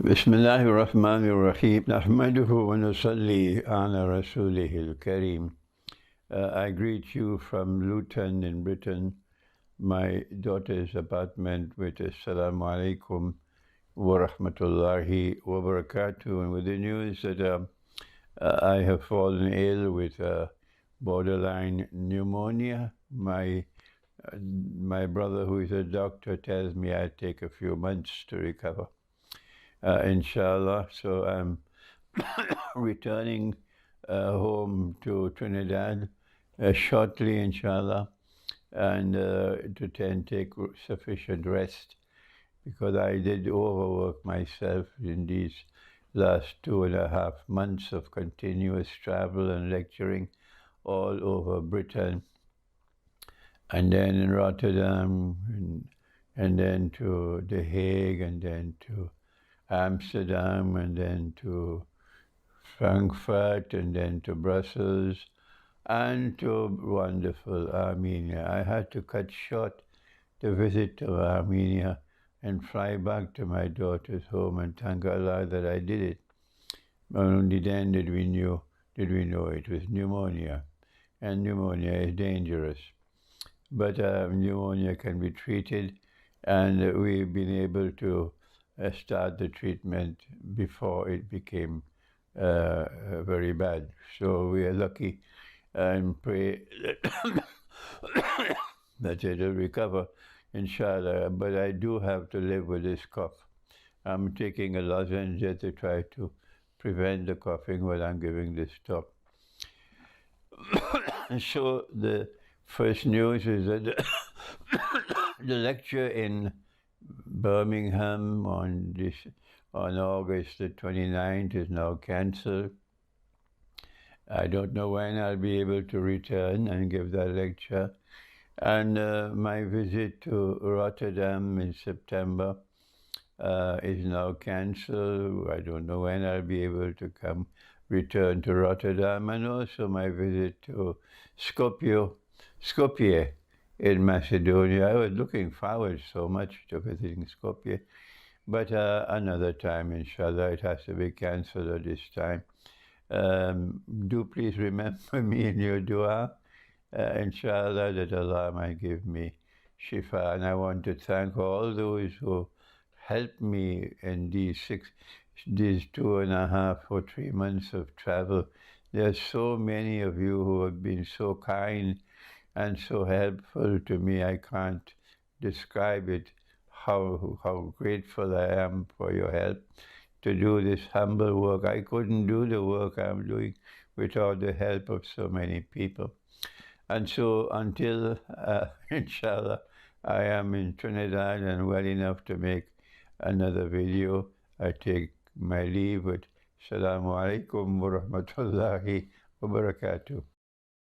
بسم الله الرحمن الرحيم نحمده ونصلي على رسوله الكريم. I greet you from Luton in Britain, my daughter's apartment, with Assalamu alaikum wa rahmatullahi wa barakatuh, and with the news that I have fallen ill with borderline pneumonia. My brother, who is a doctor, tells me I take a few months to recover. Inshallah. So I'm returning home to Trinidad shortly, inshallah, and to then take sufficient rest, because I did overwork myself in these last 2.5 months of continuous travel and lecturing all over Britain, and then in Rotterdam, and then to The Hague, and then to Amsterdam, and then to Frankfurt, and then to Brussels, and to wonderful Armenia. I had to cut short the visit to Armenia and fly back to my daughter's home, and thank Allah that I did it. Only then did we know it was pneumonia, and pneumonia is dangerous. But pneumonia can be treated, and we've been able to start the treatment before it became very bad. So we are lucky, and pray that it'll recover, inshallah. But I do have to live with this cough. I'm taking a lozenge to try to prevent the coughing while I'm giving this talk. So the first news is that the lecture in Birmingham on August the 29th is now cancelled. I don't know when I'll be able to return and give that lecture. And my visit to Rotterdam in September is now cancelled. I don't know when I'll be able to return to Rotterdam, and also my visit to Skopje in Macedonia. I was looking forward so much to visiting Skopje, but another time, inshallah. It has to be cancelled at this time. Do please remember me in your dua, inshallah, that Allah might give me shifa. And I want to thank all those who helped me in these 2.5 or 3 months of travel. There are so many of you who have been so kind and so helpful to me. I can't describe it, how grateful I am for your help to do this humble work. I couldn't do the work I'm doing without the help of so many people. And so until, inshallah, I am in Trinidad and well enough to make another video, I take my leave with Assalamu alaikum wa rahmatullahi wa barakatuh.